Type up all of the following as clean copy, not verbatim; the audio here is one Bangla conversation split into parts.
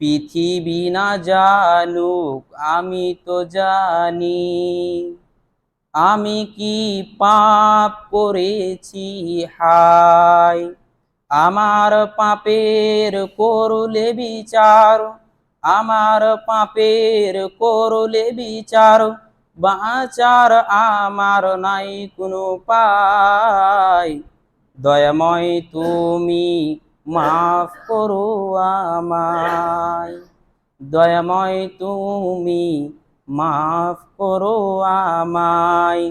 পৃথিবী না জানুক আমি তো জানি, আমি কি পাপ করেছি হায়। আমার পাপের করলে বিচার, আমার পাপের করলে বিচার, বাঁচার আমার নাই কোনো পায়। দয়াময় তুমি মাফ করো আমায়, দয়াময় তুমি মাফ করো আমায়।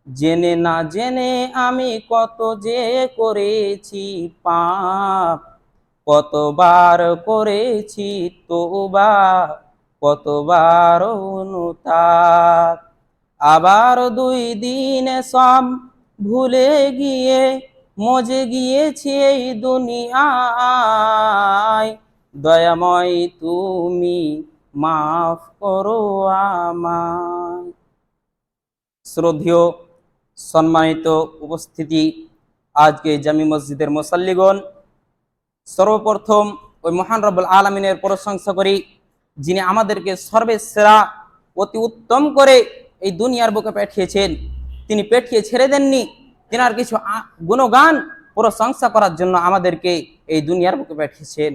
জেনে না জেনে আমি কত যে করেছি পাপ, কতবার করেছি তওবা, কতবার অনুতাপ। আবার 2 দিন সব ভুলে গিয়ে মজে গিয়েছি এই দুনিয়ায়। দয়াময় তুমি মাফ করো আমায়। শ্রদ্ধেয় সম্মানিত উপস্থিতি, আজকে জামি মসজিদের মুসাল্লিগণ, সর্বপ্রথম ওই মহান রব্বুল আলামিনের প্রশংসা করি, যিনি আমাদেরকে সর্বসেরা অতি উত্তম করে এই দুনিয়ার বুকে পাঠিয়েছেন। তিনি পাঠিয়ে ছেড়ে দেননি, তিনার কিছু গুণগান প্রশংসা করার জন্য আমাদেরকে এই দুনিয়ার বুকে পাঠিয়েছেন।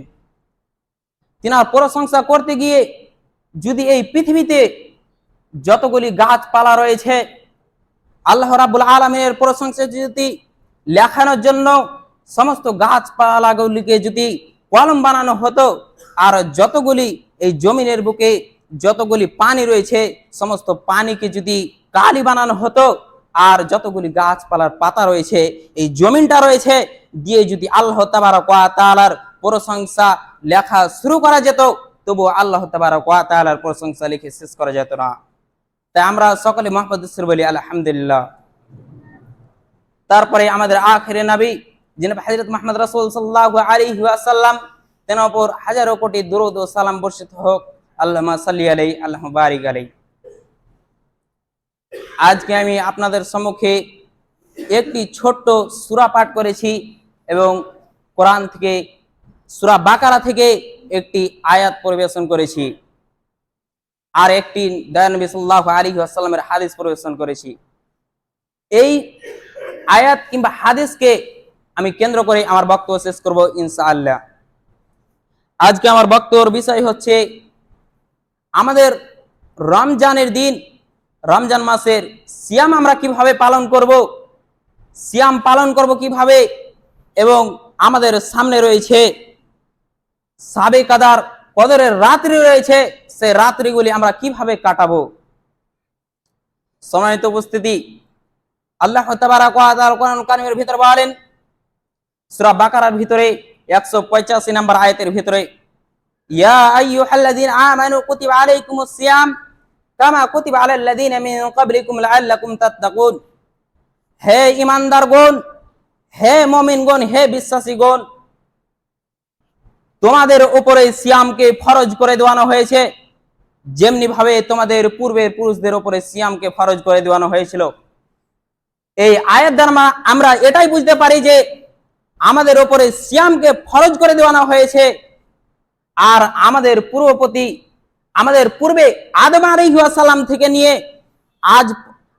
তিনার প্রশংসা করতে গিয়ে যদি এই পৃথিবীতে যতগুলি গাছপালা রয়েছে, আল্লাহ রাব্বুল আলামিনের প্রশংসা যদি লেখানোর জন্য সমস্ত গাছপালাগুলিকে যদি কলম বানানো হতো, আর যতগুলি এই জমিনের বুকে যতগুলি পানি রয়েছে সমস্ত পানিকে যদি কালি বানানো হতো, আর যতগুলি গাছপালার পাতা রয়েছে এই জমিনটা রয়েছে দিয়ে যদি আল্লাহ তাবারক ওয়া তাআলার প্রশংসা লেখা শুরু করা যেত, তবু আল্লাহ তাবারক ওয়া তাআলার প্রশংসা লিখে শেষ করা যেত না। তাই আমরা সকলে মুহাম্মদুর বলি আলহামদুলিল্লাহ। তারপরে আমাদের আখিরে নবী যিনি হযরত মুহাম্মদ রাসূল সাল্লাল্লাহু আলাইহি ওয়াসাল্লাম, তেনার উপর হাজারো কোটি দরুদ ও সালাম বর্ষিত হোক। আল্লাহুম্মা সাল্লি আলাইহি আল্লাহুম্মা বারিক আলাইহি। আজকে আমি আপনাদের সম্মুখে একটি ছোট্ট সূরা পাঠ করেছি এবং কোরআন থেকে সূরা বাকারা থেকে একটি আয়াত পরিবেশন করেছি, আর একটি দয়ানবী সাল্লাল্লাহু আলাইহি ওয়াসাল্লামের হাদিস পরিবেশন করেছি। এই আয়াত কিংবা হাদিসকে আমি কেন্দ্র করে আমার বক্তব্য শেষ করব ইনশাআল্লাহ। আজকে আমার বক্তব্যের বিষয় হচ্ছে আমাদের রমজানের দিন, রমজান মাসের সিয়াম আমরা কিভাবে পালন করব, সিয়াম পালন করব কিভাবে, এবং আমাদের সামনে রয়েছে শাবে কদরের রাত্রি রয়েছে, সেই রাত্রিগুলি আমরা কিভাবে কাটাবো। সম্মানিত উপস্থিতি, আল্লাহ তাবারক ওয়া তাআলা কোরআন কারীমের ভিতরে বলেন, সূরা বাকারার ভিতরে 185 নম্বর আয়াতের ভিতরে, ইয়া আইয়ুহাল্লাযীনা আমানু কুতিবা আলাইকুমুস সিয়াম কামা কুতিবা আলাল লাযীনা মিন ক্বাবলিকুম লাআল্লাকুম তাত্তাকুন। হে ঈমানদারগণ, হে মুমিনগণ, হে বিশ্বাসীগণ, তোমাদের উপরে সিয়ামকে ফরজ করে দেওয়ানো হয়েছে যেমনি ভাবে তোমাদের পূর্বের পুরুষদের উপরে সিয়ামকে ফরজ করে দেওয়ানো হয়েছিল। এই আয়াত দ্বারা আমরা এটাই বুঝতে পারি যে আমাদের উপরে সিয়ামকে ফরজ করে দেওয়ানো হয়েছে। আর আমাদের আমাদের পূর্বে আদম আলাইহিস সালাম থেকে নিয়ে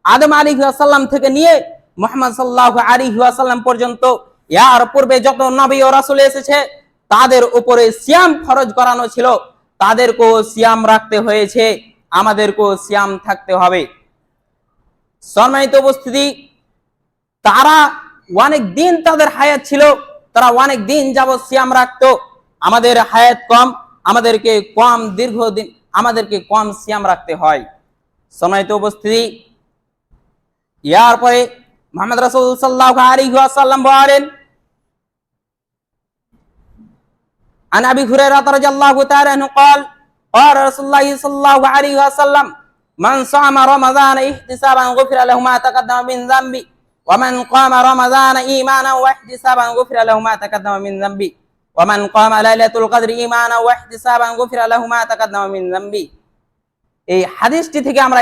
আদম আলাইহিস সালাম থেকে নিয়ে মুহাম্মদ সাল্লাল্লাহু আলাইহি ওয়াসাল্লাম পর্যন্ত এর পূর্বে যত নবী ও রাসূল এসেছে তাদের উপরে সিয়াম ফরজ করানো ছিল, তাদেরকেও সিয়াম রাখতে হয়েছে, আমাদেরকেও সিয়াম থাকতে হবে। সম্মানিত উপস্থিতি, তারা অনেক দিন তাদের হায়াত ছিল, তারা অনেক দিন যাবত সিয়াম রাখতো। আমাদের হায়াত কম, আমাদেরকে কম সিয়াম রাখতে হয়। সম্মানিত উপস্থিতি, এরপরে মুহাম্মদ রাসূল সাল্লাল্লাহু আলাইহি ওয়াসাল্লাম বলেন, عن أبي هريرة رضي الله تعالى عنه قال قال رسول الله صلى الله عليه وسلم من صام رمضان احتسابا غفر له ما تقدم من ذنبه ومن قام رمضان إيمانا واحتسابا غفر له ما تقدم من ذنبه ومن قام ليلة القدر إيمانا واحتسابا غفر له ما تقدم من ذنبه। এই হাদিসটি থেকে আমরা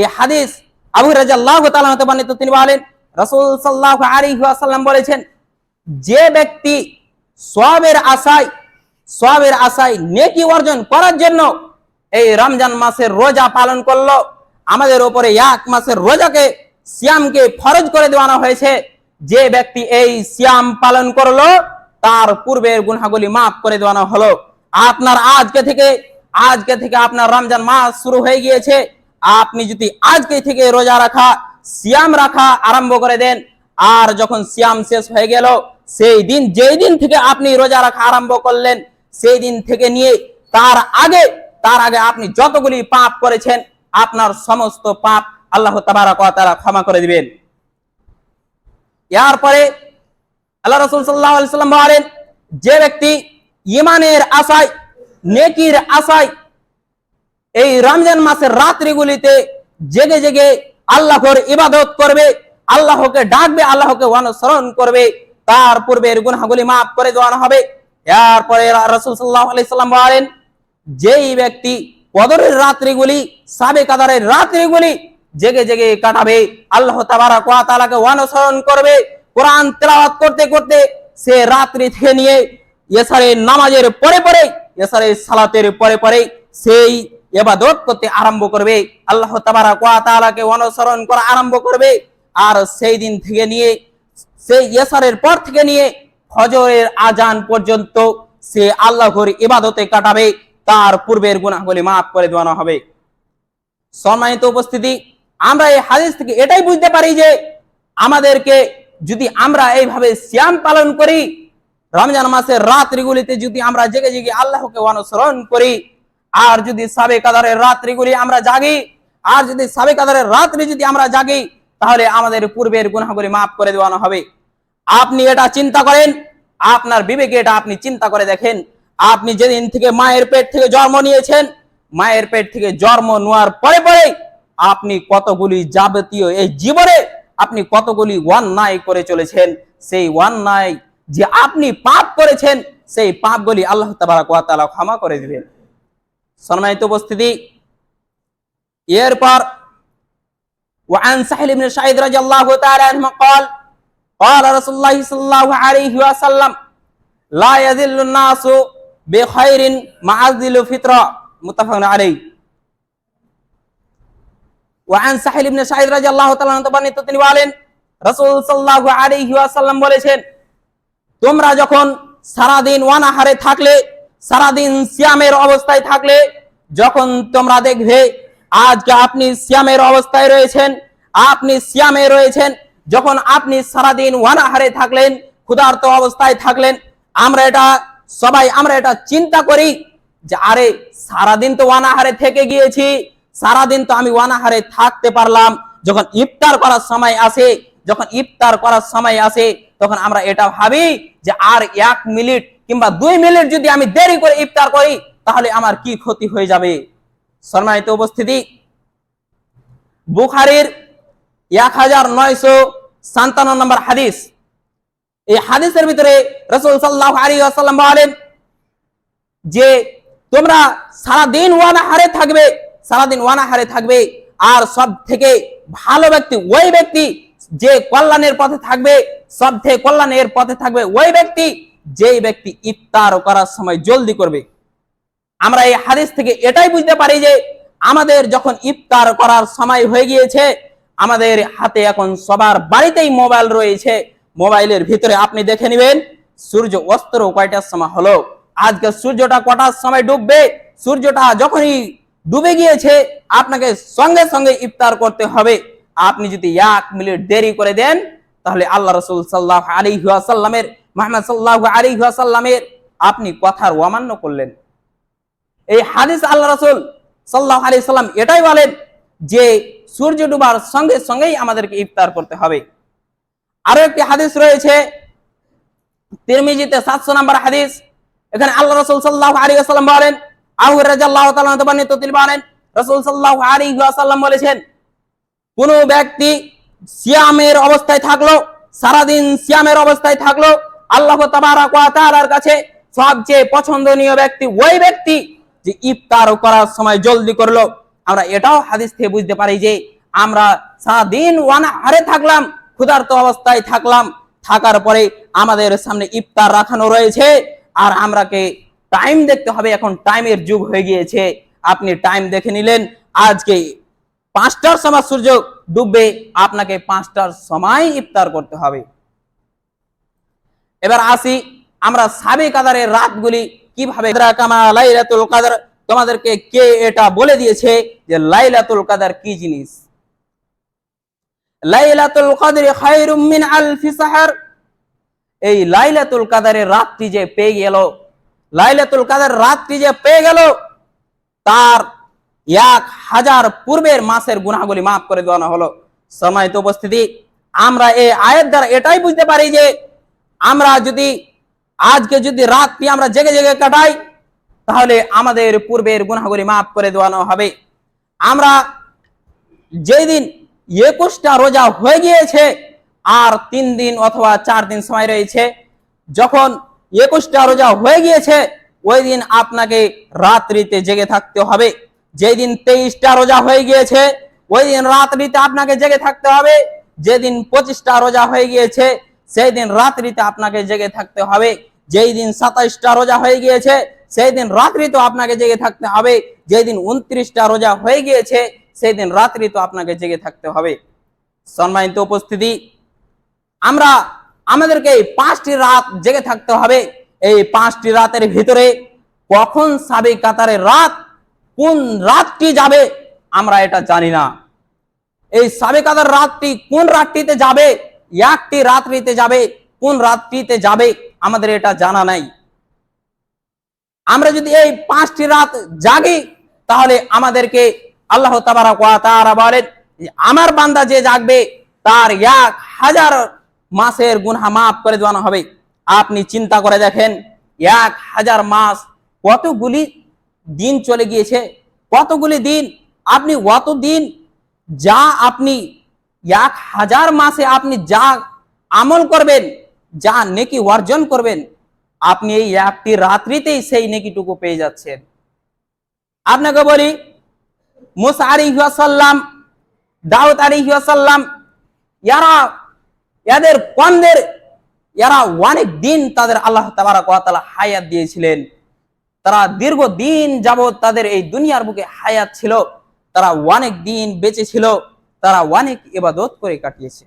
এই হাদিস আবু হুরায়রা রাদিয়াল্লাহু তাআলা হতে বর্ণিত, তিনি বলেন রাসূল সাল্লাল্লাহু আলাইহি ওয়াসাল্লাম বলেছেন, যে ব্যক্তি সওয়াবের আশায় সওয়াবের আশায়, নেকি অর্জন করার জন্য এই রমজান মাসের রোজা পালন করলো। আমাদের উপরে এক মাসের রোজাকে, সিয়ামকে ফরজ করে দেওয়ানো হয়েছে। যে ব্যক্তি এই সিয়াম পালন করলো তার পূর্বের গুনাহগুলি মাফ করে দেওয়ানো হলো। আপনার আজকে থেকে আপনার রমজান মাস শুরু হয়ে গিয়েছে। আপনি যদি আজকে থেকে রোজা রাখা, সিয়াম রাখা আরম্ভ করে দেন, আর যখন সিয়াম শেষ হয়ে গেল, সেই দিন, যেই দিন থেকে আপনি রোজা রাখা আরম্ভ করলেন, সেই দিন থেকে নিয়ে তার আগে আপনি যতগুলি পাপ করেছেন, আপনার সমস্ত পাপ আল্লাহ তাবারক ওয়া তাআলা ক্ষমা করে দিবেন। এরপরে আল্লাহ রাসূল সাল্লাল্লাহু আলাইহি সাল্লাম বলেন, যে ব্যক্তি ঈমানের আশায়, নেকির আশায় এই রমজান মাসের রাত্রিগুলিতে জেগে জেগে আল্লাহর ইবাদত করবে, আল্লাহকে ডাকবে, আল্লাহকে অনুসরণ করবে, তার পূর্বের গুনাহগুলি মাফ করে দেওয়া হবে। এরপরে রাসূল সাল্লাল্লাহু আলাইহি সাল্লাম বলেন, যেই ব্যক্তি কদরের রাত্রিগুলি, সাবে কাদারের রাত্রিগুলি জেগে জেগে কাটাবে, আল্লাহ তাবারক ওয়া তাআলাকে অনুসরণ করবে, কোরআন তেলাওয়াত করতে করতে সে রাত্রি থেকে নিয়ে এশারের নামাজের পরে পরে, এশারের সালাতের পরে পরে সেই ইবাদত করতে আরম্ভ করবে, আল্লাহ তাবারক ওয়া তাআলাকে অনুসরণ করা আরম্ভ করবে। আর সেই দিন থেকে নিয়ে, সেই এশারের পর থেকে নিয়ে ফজরের আজান পর্যন্ত সে আল্লাহর ইবাদতে কাটাবে, তার পূর্বের গুনাহগুলি মাফ করে দেওয়ানো হবে। সম্মানিত উপস্থিতি, আমরা এই হাদিস থেকে এটাই বুঝতে পারি যে আমাদেরকে যদি আমরা এইভাবে সিয়াম পালন করি, রমজান মাসের রাত্রিগুলিতে যদি আমরা জেগে জেগে আল্লাহকে অনুসরণ করি, আর যদি সাবে কাদারের রাত্রিগুলি আমরা জাগি, আর যদি সাবে কাদারের রাত্রি যদি আমরা জাগি, তাহলে আমাদের পূর্বের গুনাহগুলি মাফ করে দেওয়ানো হবে। আপনি এটা চিন্তা করেন, আপনার বিবেকে এটা আপনি চিন্তা করে দেখেন, আপনি যেদিন থেকে মায়ের পেট থেকে জন্ম নিয়েছেন, মায়ের পেট থেকে জন্ম নেওয়ার পরে পরে আপনি কতগুলি যাবতীয় এই জীবনে আপনি কতগুলি অন্যায় করে চলেছেন। সেই অন্যায় যে আপনি পাপ করেছেন, সেই পাপগুলি আল্লাহ তাবারক ওয়া তাআলা ক্ষমা করে দিবেন। সম্মানিত উপস্থিতি, এরপর وعن سهل بن سعيد رضي الله تعالى عنه قال قال رسول الله صلى الله عليه وسلم لا يذل الناس بخير مع ذل الفطرة متفق عليه। وعن سهل بن سعيد رضي الله تعالى عنه বর্ণিত, তিনি বলেন, রাসূল সাল্লাল্লাহু আলাইহি ওয়াসাল্লাম বলেছেন, তোমরা যখন সারাদিন অনাহারে থাকলে, সারাদিন সিয়ামের অবস্থায় থাকলে, যখন তোমরা দেখবে আজকে আপনি সিয়ামের অবস্থায় রয়েছেন, আপনি সিয়ামে রয়েছেন, যখন আপনি সারাদিন অনাহারে থাকলেন, ক্ষুধার্ত অবস্থায় থাকলেন, আমরা এটা চিন্তা করি যে আরে সারাদিন তো অনাহারে থেকে গিয়েছি, সারাদিন তো আমি অনাহারে থাকতে পারলাম, যখন ইফতার করার সময় আসে, তখন আমরা এটা ভাবি যে আর 1 মিনিট কিংবা 2 মিনিট যদি আমি দেরি করে ইফতার করি, তাহলে আমার কি ক্ষতি হয়ে যাবে। সম্মানিত উপস্থিতি, বুখারীর 1957 নম্বর হাদিস, এই হাদিসের ভিতরে রাসূল সাল্লাল্লাহু আলাইহি ওয়াসাল্লাম বলেন যে তোমরা সারাদিন ওয়ানাহারে থাকবে, আর সব থেকে ভালো ব্যক্তি ওই ব্যক্তি যে কল্যাণের পথে থাকবে, সব থেকে কল্যাণের পথে থাকবে ওই ব্যক্তি যেই ব্যক্তি ইফতার করার সময় জলদি করবে। আমরা এই হাদিস থেকে এটাই বুঝতে পারি যে আমাদের যখন ইফতার করার সময় হয়ে গিয়েছে, আমাদের হাতে এখন সবার বাড়িতেই মোবাইল রয়েছে, মোবাইলের ভিতরে আপনি দেখে নেবেন সূর্য অস্ত কয়টার সময় হলো, আজকে সূর্যটা কটার সময় ডুববে। সূর্যটা যখনই ডুবে গিয়েছে, আপনাকে সঙ্গে সঙ্গে ইফতার করতে হবে। আপনি যদি 1 মিনিট দেরি করে দেন, তাহলে আল্লাহ রাসূল সাল্লাল্লাহু আলাইহি ওয়াসাল্লামের, মুহাম্মদ সাল্লাল্লাহু আলাইহি ওয়াসাল্লামের আপনি কথার অমান্য করলেন। এই হাদিস আল্লাহ রাসূল সাল্লাল্লাহু আলাইহি ওয়াসাল্লাম এটাই বলেন যে সূর্য ডুবার সঙ্গে সঙ্গেই আমাদেরকে ইফতার করতে হবে। আরো একটি হাদিস রয়েছে তিরমিজিতে 700 নম্বর হাদিস, এখানে আল্লাহ রাসূল সাল্লাল্লাহু আলাইহি ওয়াসাল্লাম বলেন, আবু হুরায়রা রাদিয়াল্লাহু তাআলা আনহু বর্ণিত, তিনি বলেন রাসূল সাল্লাল্লাহু আলাইহি ওয়াসাল্লাম বলেছেন, কোন ব্যক্তি সিয়ামের অবস্থায় থাকলো, সারাদিন সিয়ামের অবস্থায় থাকলো, আল্লাহ তাবারক ওয়া তাআলার কাছে সবচেয়ে পছন্দনীয় ব্যক্তি ওই ব্যক্তি যে ইফতার করার সময় জলদি করলো। আমরা এটাও হাদিস থেকে বুঝতে পারি যে আমরা সারাদিন অনাহারে থাকলাম, ক্ষুধার্ত অবস্থায় থাকলাম, থাকার পরে আমাদের সামনে ইফতার রাখানো রয়েছে, আর আমরাকে টাইম দেখতে হবে। এখন টাইমের যুগ হয়ে গিয়েছে, আপনি টাইম দেখে নিলেন, আজকে 5টার সময় সূর্য ডুববে, আপনাকে 5টার সময় ইফতার করতে হবে। এবার আসি আমরা সাবে কাদারের রাতগুলি কিভাবে, লাইলাতুল কদর তোমাদেরকে কে এটা বলে দিয়েছে যে লাইলাতুল কদর কি জিনিস? লাইলাতুল কদর খায়রুম মিন আলফি শাহর। এই লাইলাতুল কদরের রাতটি যে পেয়ে গেল, লাইলাতুল কদর রাতটি যে পেয়ে গেল, তার 1000 পূর্বের মাসের গুনাহগুলি মাফ করে দেওয়া হলো। সম্মানিত উপস্থিতি, আমরা এই আয়াত দ্বারা এটাই বুঝতে পারি যে আমরা যদি আজকে যদি রাতটি আমরা জেগে জেগে কাটাই, তাহলে আমাদের পূর্বের গুনাহগুলি মাফ করে দেওয়ানো হবে। আমরা যেই দিন 21টা রোজা হয়ে গিয়েছে, আর 3 দিন অথবা 4 দিন সময় রয়েছে, যখন 21টা রোজা হয়ে গিয়েছে, ওই দিন আপনাকে রাত্রিতে জেগে থাকতে হবে। যেই দিন 23টা রোজা হয়ে গিয়েছে, ওই দিন রাত্রিতে আপনাকে জেগে থাকতে হবে। যেদিন 25টা রোজা হয়ে গিয়েছে, সেই দিন রাত্রিতে আপনাকে জেগে থাকতে হবে। যেই দিন 27টা রোজা হয়ে গিয়েছে, সেই দিন রাত্রিতে আপনাকে জেগে থাকতে হবে। যেই দিন 29টা রোজা হয়ে গিয়েছে, সেই দিন রাত্রিতে আপনাকে জেগে থাকতে হবে। সম্মানিত উপস্থিতি, আমরা আমাদেরকে এই 5টি রাত জেগে থাকতে হবে। এই 5টি রাতের ভিতরে কখন সাবে কাতারের রাত, কোন রাতটি যাবে আমরা এটা জানি না। এই সাবে কাতার রাতটি কোন রাতটিতে যাবে, একটি রাত্রিতে যাবে, কোন রাতটিতে যাবে আমাদের এটা জানা নাই। আমরা যদি এই 5টি রাত জাগি, তাহলে আমাদেরকে আল্লাহ তাবারক ওয়া তাআলা বলেন, আমার বান্দা যে জাগবে তার 1000 মাসের গুনাহ মাফ করে দেওয়া হবে। আপনি চিন্তা করে দেখেন, 1000 মাস কতগুলি দিন চলে গিয়েছে, কতগুলি দিন। আপনি অত দিন যা আপনি 1000 মাসে আপনি যা আমল করবেন, যা নেকি অর্জন করবেন, আপনি এই একটি রাত্রিতেই সেই নেকিটুকু পেয়ে যাচ্ছেন। আপনাকে বলি, মুসা আলাইহিস সালাম, দাউদ আলাইহিস সালাম, এদের কন্দের এরা অনেক দিন তাদের আল্লাহ তাবারক ওয়া তাআলা হায়াত দিয়েছিলেন। তারা দীর্ঘদিন যাবত তাদের এই দুনিয়ার বুকে হায়াত ছিল, তারা অনেক দিন বেঁচে ছিল, তারা অনেক ইবাদত করে কাটিয়েছে।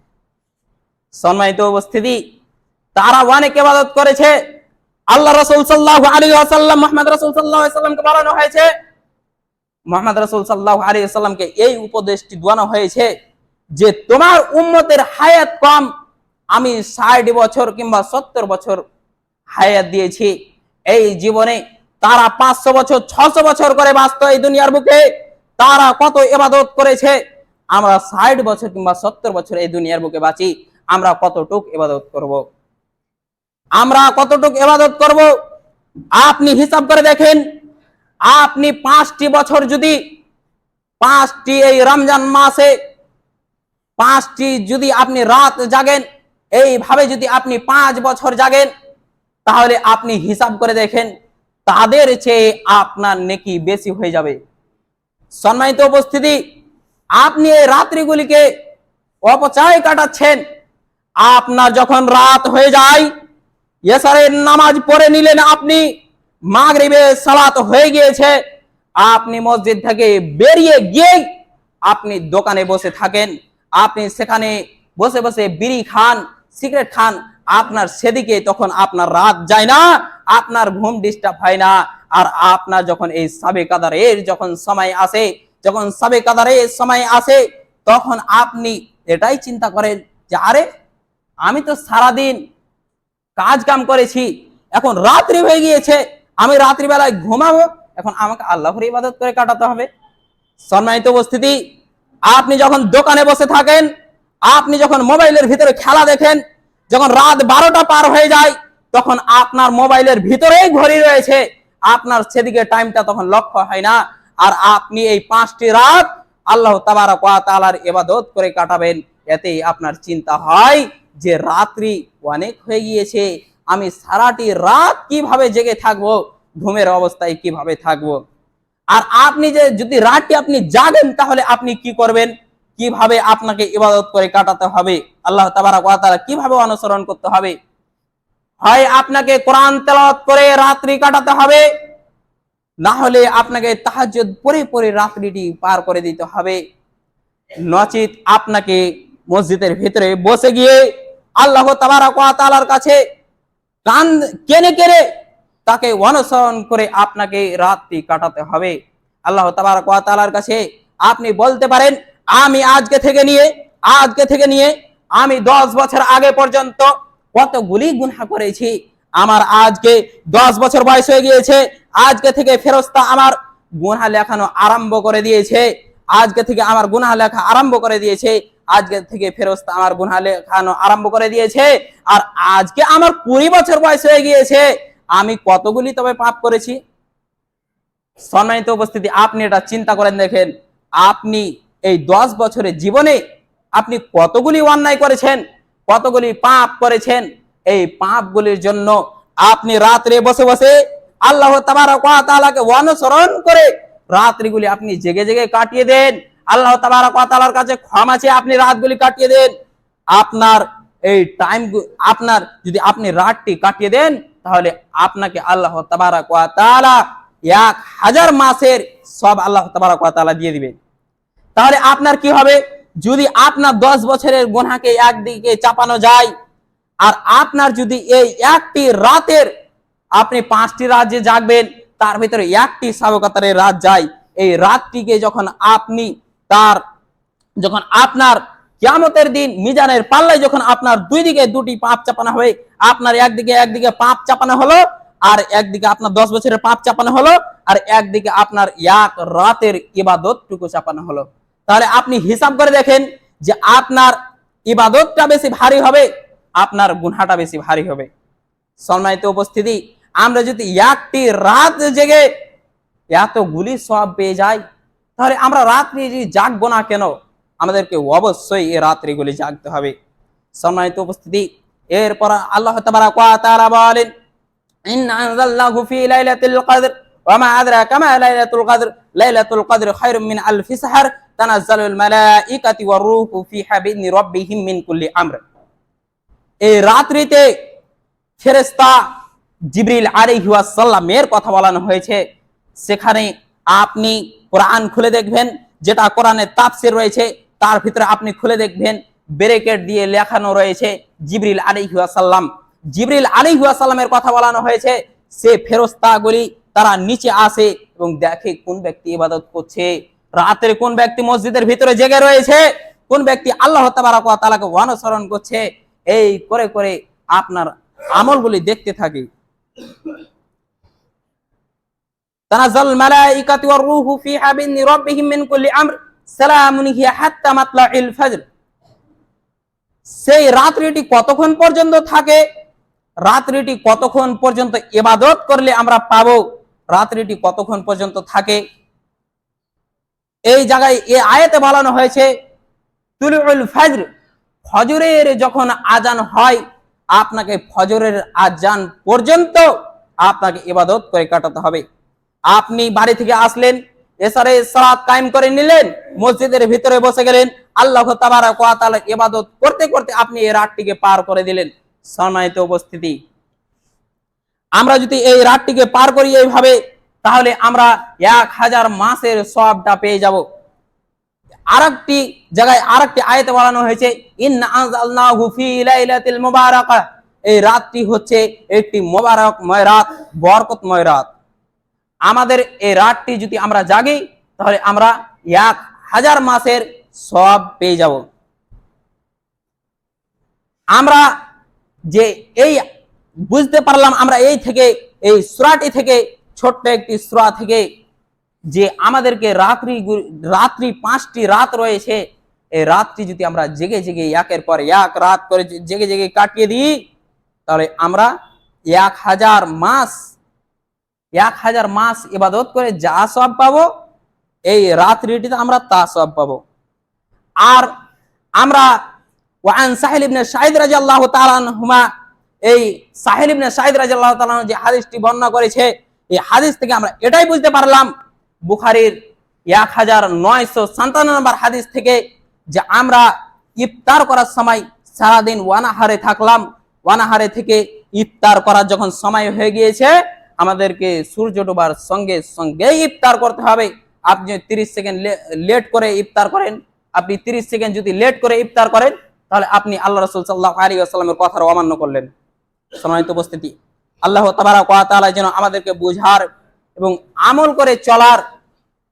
সম্মানিত উপস্থিতি, তারা অনেক ইবাদত করেছে। আল্লাহ রাসূল সাল্লাল্লাহু আলাইহি ওয়াসাল্লাম, মুহাম্মদ রাসূল সাল্লাল্লাহু আলাইহি ওয়াসাল্লামকে বলানো হয়েছে, মুহাম্মদ রাসূল সাল্লাল্লাহু আলাইহি ওয়াসাল্লামকে এই উপদেশটি দেওয়া হয়েছে যে তোমার উম্মতের হায়াত কম, আমি 60 বছর কিংবা 70 বছর হায়াত দিয়েছি। এই জীবনে তারা 500 বছর 600 বছর করে বাঁচত এই দুনিয়ার বুকে, তারা কত ইবাদত করেছে। আমরা 60 বছর কিংবা 70 বছর এই দুনিয়ার বুকে বাঁচি, আমরা কতটুক ইবাদত করব? আমরা কতটুক ইবাদত করব? আপনি হিসাব করে দেখেন, আপনি 5টি বছর যদি 5টি এই রমজান মাসে 5টি যদি আপনি রাত জাগেন, এইভাবে যদি আপনি 5 বছর জাগেন, তাহলে আপনি হিসাব করে দেখেন তাদের চেয়ে আপনার নেকি বেশি হয়ে যাবে। সম্মানিত উপস্থিতি, আপনি এই রাত্রিগুলিকে অপচয় কাটাচ্ছেন। আপনার যখন রাত হয়ে যায়, এশারের নামাজ পড়ে নিলেন, আপনি মাগরিবের সালাত হয়ে গিয়েছে, আপনি মসজিদ থেকে বেরিয়ে গিয়ে আপনি দোকানে বসে থাকেন, আপনি সেখানে বসে বসে বিড়ি খান, সিগারেট খান, আপনার সেদিকে তখন আপনার রাত যায় না, আপনার ঘুম ডিস্টার্ব হয় না। আর আপনার যখন এই সাবে কাদারের যখন সময় আসে, যখন সাবে কাদারের সময় আসে, তখন আপনি এটাই চিন্তা করেন যে আরে আমি তো সারাদিন কাজ কাম করেছি, এখন রাত্রি হয়ে গিয়েছে, আমি রাত্রিবেলায় ঘুমাবো, এখন আমাকে আল্লাহর ইবাদত করে কাটাতে হবে। সম্মানিত উপস্থিতি, আপনি যখন দোকানে বসে থাকেন, আপনি যখন মোবাইলের ভিতরে খেলা দেখেন, যখন রাত 12টা পার হয়ে যায়, তখন আপনার মোবাইলের ভিতরেই ঘড়ি রয়েছে, আপনার সেদিকে টাইমটা তখন লক্ষ্য হয় না। আর আপনি এই 5টি রাত আল্লাহ তাবারক ওয়া তাআলার ইবাদত করে কাটাবেন, এতেই আপনার চিন্তা হয় যে রাত্রি অনেক হয়ে গিয়েছে, আমি সারাটি রাত কিভাবে জেগে থাকবো, ঘুমের অবস্থায় কিভাবে থাকবো। আর আপনি যে যদি রাতটি আপনি জাগেন, তাহলে আপনি কি করবেন, কিভাবে আপনাকে ইবাদত করে কাটাতে হবে, আল্লাহ তাবারক ওয়া তাআলা কিভাবে অনুসরণ করতে হবে। হয় আপনাকে কোরআন তেলাওয়াত করে রাত্রি কাটাতে হবে, না হলে আপনাকে তাহাজ্জুদ পড়ে পড়ে রাত্রিটি পার করে দিতে হবে, নচিত আপনাকে মসজিদের ভিতরে বসে গিয়ে আল্লাহ তাবারক ওয়া তাআলার কাছে কান কেনে কেনে তাকে অনুসরণ করে আপনাকে রাত্রি কাটাতে হবে। আল্লাহ তাবারক ওয়া তাআলার কাছে আপনি বলতে পারেন, আমি আজকে থেকে নিয়ে আমি 10 বছর আগে পর্যন্ত কতগুলি গুনাহ করেছি, আমার আজকে 10 বছর বয়স হয়ে গিয়েছে, আজকে থেকে ফেরেশতা আমার গুনাহ লেখানো আরম্ভ করে দিয়েছে, আজকে থেকে আমার গুনাহ লেখা আরম্ভ করে দিয়েছে, আজকে থেকে ফেরেশতা আমার গুনাহ লেখানো আরম্ভ করে দিয়েছে, আর আজকে আমার 20 বছর বয়স হয়ে গিয়েছে, আমি কতগুলি তবে পাপ করেছি। সম্মানিত উপস্থিতি, আপনি এটা চিন্তা করেন দেখেন, আপনি এই 10 বছরের জীবনে আপনি কতগুলি অন্যায় করেছেন, কতগুলি পাপ করেছেন। এই পাপগুলির জন্য আপনি রাত্রে বসে বসে আল্লাহ তাবারক ওয়া তাআলাকে অনুসরণ করে রাত্রিগুলি আপনি জেগে জেগে কাটিয়ে দেন। আল্লাহ তাবারক ওয়া তাআলার কাছে ক্ষমা চেয়ে আপনি রাতগুলি কাটিয়ে দেন। আপনার এই টাইম, আপনার যদি আপনি রাতটি কাটিয়ে দেন, তাহলে আপনাকে আল্লাহ তাবারক ওয়া তাআলা 1000 মাসের সব আল্লাহ তাবারক ওয়া তাআলা দিয়ে দিবেন। তাহলে আপনার কি হবে, যদি আপনার 10 বছরের গুনাহকে একদিকে চাপানো যায়, আর আপনার যদি এই একটি রাতের আপনি 5টি রাত যে জাগবেন, তার ভিতরে একটি সাবকাতারের রাত যায়, এই রাতটিকে যখন আপনার কিয়ামতের দিন মিজানের পাল্লায় যখন আপনার দুই দিকে দুটি পাপ চাপানো হবে, আপনার একদিকে পাপ চাপানো হলো, আর একদিকে আপনার 10 বছরের পাপ চাপানো হলো, আর একদিকে আপনার এক রাতের ইবাদতটুকু চাপানো হলো। তাহলে আপনি হিসাব করে দেখেন যে আপনার ইবাদতটা বেশি ভারী হবে, আপনার গুনাহটা বেশি ভারী হবে। সম্মানিত উপস্থিতি, আমরা যদি একটি রাত জেগে এতগুলি সওয়াব পেয়ে যাই, তাহলে আমরা রাত্রি জাগবো না কেন? আমাদেরকে অবশ্যই এই রাত্রিগুলি জাগতে হবে। সম্মানিত উপস্থিতি, এরপর আল্লাহ তাবারক ওয়া তাআলা বলেন, ইন্না আনজালনাহু ফি লাইলাতুল কদর ওয়া মা আদরাকা মা লাইলাতুল কদর লাইলাতুল কদর খায়রুম মিন আলফি শাহর তানাজ্জালুল মালাঈকাতু ওয়ার রূহু ফিহা বিইذনি রাব্বিহিম মিন কুল্লি আমর। এই রাত্রিতে ফেরেশতা জিবরিল আলাইহিস সালামের কথা বলানো হয়েছে। সেখানে আপনি কোরআন খুলে দেখবেন, যেটা কোরআনের তাফসীর রয়েছে তার ভিতরে আপনি খুলে দেখবেন ব্র্যাকেট দিয়ে লেখানো রয়েছে জিবরিল আলাইহিস সালাম। জিবরিল আলাইহিস সালামের কথা বলানো হয়েছে। সে ফেরেশতাগুলি তারা নিচে আসে এবং দেখে কোন ব্যক্তি ইবাদত করছে, রাতে কোন ব্যক্তি মসজিদের ভিতরে জেগে রয়েছে, কোন ব্যক্তি আল্লাহ তাবারক ওয়া তাআলাকে অনুসরণ করছে। এই করে করে আপনার আমলগুলি দেখতে থাকে। তানাজ্জাল মালাঈকাতু ওয়ার রূহু ফিহা বিইذনি রাব্বিহিম মিন কুল্লি আমর সালামুন হিয়া হাত্তা মাতলাইল ফজর। সেই রাত্রিটি কতক্ষণ পর্যন্ত থাকে, রাত্রিটি কতক্ষণ পর্যন্ত ইবাদত করলে আমরা পাবো, রাত্রিটি কতক্ষণ পর্যন্ত থাকে, এই জায়গায় এই আয়াতে বলানো হয়েছে তুলুল ফজর, ফজরের যখন আজান হয়, আপনাকে ফজরের আজান পর্যন্ত আপনাকে ইবাদত করে কাটাতে হবে। আপনি বাড়ি থেকে আসলেন, এশারের সালাত কায়েম করে নিলেন, মসজিদের ভিতরে বসে গেলেন, আল্লাহ তাবারক ওয়া তাআলার ইবাদত করতে করতে আপনি এই রাতটিকে পার করে দিলেন। সম্মানিত উপস্থিতি, আমরা যদি এই রাতটিকে পার করি এইভাবে, তাহলে আমরা 1000 মাসের সওয়াবটা পেয়ে যাব। আরেকটি জায়গায় আরেকটি আয়াতে বলানো হয়েছে, ইন্না আনজালনাহু ফি লাইলাতিল মুবারাকা, এই রাতটি হচ্ছে একটি মোবারকময় রাত, বরকতময় রাত। আমাদের এই রাতটি যদি আমরা জাগি, তাহলে আমরা 1000 মাসের সওয়াব পেয়ে যাব। আমরা যে এই বুঝতে পারলাম, আমরা এই থেকে, এই সূরাটি থেকে, ছোট্ট একটি সূরা থেকে, যে আমাদেরকে রাত্রি 5টি রাত রয়েছে, এই রাতটি যদি আমরা জেগে জেগে একের পর এক রাত করে জেগে জেগে কাটিয়ে দিই, তাহলে আমরা 1000 মাস ইবাদত করে যা সওয়াব পাবো, এই রাত্রিটিতে আমরা তা সওয়াব পাবো। আর আমরা ওয়ান সাহিল ইবনে সাঈদ রাদিয়াল্লাহু তাআলা আনহুমা, এই সাহিল ইবনে সাঈদ রাদিয়াল্লাহু তাআলা যে হাদিসটি বর্ণনা করেছে, এই হাদিস থেকে আমরা এটাই বুঝতে পারলাম, বুখারীর 1957 নম্বর হাদিস থেকে, যে আমরা ইফতার করার সময় সারাদিন ওয়ানাহারে থাকলাম, ওয়ানাহারে থেকে ইফতার করার যখন সময় হয়ে গিয়েছে, আমাদেরকে সূর্য ডোবার সঙ্গে সঙ্গে ইফতার করতে হবে। আপনি 30 সেকেন্ড লেট করে ইফতার করেন, আপনি 30 সেকেন্ড যদি লেট করে ইফতার করেন, তাহলে আপনি আল্লাহ রাসূল সাল্লাল্লাহু আলাইহি ওয়াসাল্লামের কথার অমান্য করলেন। সম্মানিত উপস্থিতি, আল্লাহ তাবারক ওয়া তাআলা যেন আমাদেরকে বুঝার এবং আমল করে চলার,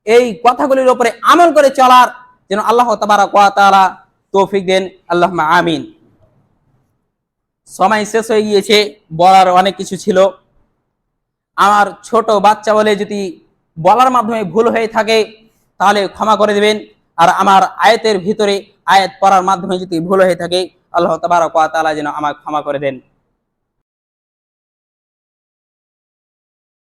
এই কথাগুলির উপরে আমল করে চলার যেন আল্লাহ তাবারক ওয়া তাআলা তৌফিক দেন। আল্লাহুম্মা আমিন। সময় শেষ হয়ে গিয়েছে, বলার অনেক কিছু ছিল। আমার ছোট বাচ্চা বলে যদি বলার মাধ্যমে ভুল হয়ে থাকে তাহলে ক্ষমা করে দেবেন। আর আমার আয়াতের ভিতরে আয়াত পড়ার মাধ্যমে যদি ভুল হয়ে থাকে, আল্লাহ তাবারক ওয়া তাআলা যেন আমাকে ক্ষমা করে দেন।